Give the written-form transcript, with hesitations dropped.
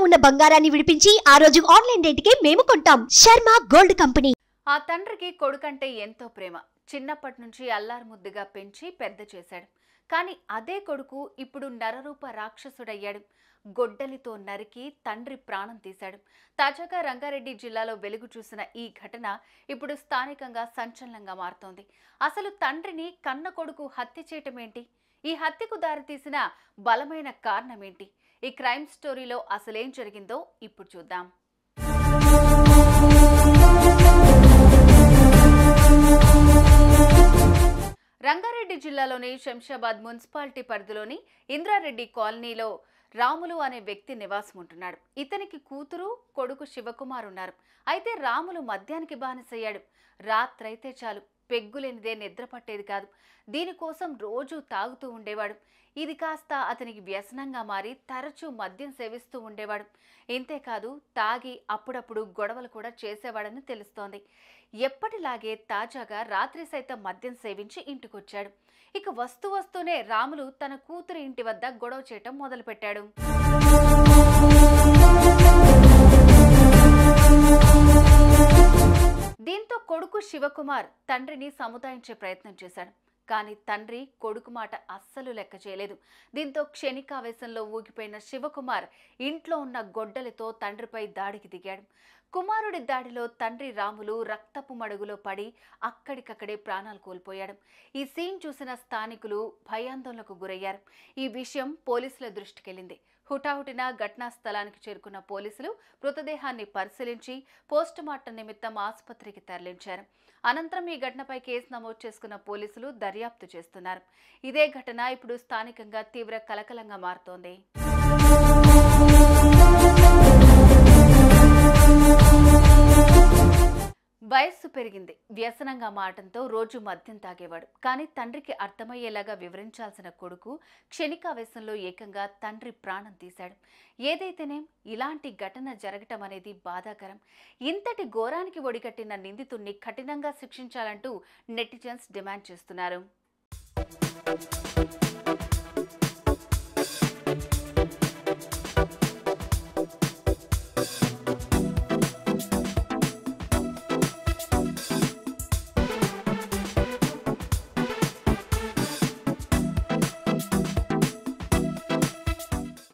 ఉన్న బంగారాన్ని విడిపించి ఆ రోజు ఆన్లైన్ రేటుకే మేము కొంటాం. Sharma gold company. ఆ తండ్రికి కొడుకంటే ఎంతో ప్రేమ. చిన్నప్పటి నుంచి అల్లారు ముద్దుగా పెంచి పెద్ద చేశాడు. కానీ అదే కొడుకు ఇప్పుడు నరరూప రాక్షసుడయ్యాడు. గొడ్డలితో నరికి తండ్రి ప్రాణం తీశాడు. తాజాగా రంగారెడ్డి జిల్లాలో వెలుగు చూసిన ఈ ఘటన ఇప్పుడు స్థానికంగా సంచలనంగా మారుతోంది. అసలు తండ్రిని కన్న కొడుకు హత్య చేయటమేంటి? ఈ హత్యకు దారితీసిన బలమైన కారణమేంటి? ఈ క్రైమ్ స్టోరీలో అసలేం జరిగిందో ఇప్పుడు చూద్దాం. రంగారెడ్డి జిల్లాలోని శంషాబాద్ మున్సిపాలిటీ పరిధిలోని ఇంద్రారెడ్డి కాలనీలో రాములు అనే వ్యక్తి నివాసం ఉంటున్నాడు. ఇతనికి కూతురు, కొడుకు శివకుమార్ ఉన్నారు. అయితే రాములు మద్యానికి బానిసయ్యాడు. రాత్రైతే చాలు పెగ్గులేనిదే నిద్ర పట్టేది కాదు. దీనికోసం రోజూ తాగుతూ ఉండేవాడు. ఇది కాస్త అతనికి వ్యసనంగా మారి తరచూ మద్యం సేవిస్తూ ఉండేవాడు. ఇంతేకాదు తాగి అప్పుడప్పుడు గొడవలు కూడా చేసేవాడని తెలుస్తోంది. ఎప్పటిలాగే తాజాగా రాత్రి సైతం మద్యం సేవించి ఇంటికొచ్చాడు. ఇక వస్తూనే రాములు తన కూతురి ఇంటి వద్ద గొడవ చేయటం మొదలుపెట్టాడు. దీంతో కొడుకు శివకుమార్ తండ్రిని సముదాయించే ప్రయత్నం చేశాడు. కానీ తండ్రి కొడుకు మాట అస్సలు లెక్క చేయలేదు. దీంతో క్షణికావేశంలో ఊగిపోయిన శివకుమార్ ఇంట్లో ఉన్న గొడ్డలితో తండ్రిపై దాడికి దిగాడు. కుమారుడి దాడిలో తండ్రి రాములు రక్తపు మడుగులో పడి అక్కడికక్కడే ప్రాణాలు కోల్పోయాడు. ఈ సీన్ చూసిన స్థానికులు భయాందోళనకు గురయ్యారు. ఈ విషయం పోలీసుల దృష్టికెళ్లింది. హుటాహుటిన ఘటనా స్థలానికి చేరుకున్న పోలీసులు మృతదేహాన్ని పరిశీలించి పోస్టుమార్టం నిమిత్తం ఆసుపత్రికి తరలించారు. అనంతరం ఈ ఘటనపై కేసు నమోదు చేసుకున్న పోలీసులు దర్యాప్తు చేస్తున్నారు. ఇదే ఘటన ఇప్పుడు స్థానికంగా తీవ్ర కలకలంగా మారుతోంది. వయస్సు పెరిగింది, వ్యసనంగా మారటంతో రోజు మద్యం తాగేవాడు. కానీ తండ్రికి అర్థమయ్యేలాగా వివరించాల్సిన కొడుకు క్షణికావేశంలో ఏకంగా తండ్రి ప్రాణం తీశాడు. ఏదైతేనేం ఇలాంటి ఘటన జరగటం అనేది బాధాకరం. ఇంతటి ఘోరానికి ఒడిగట్టిన నిందితుడిని కఠినంగా శిక్షించాలంటూ నెటిజన్స్ డిమాండ్ చేస్తున్నారు.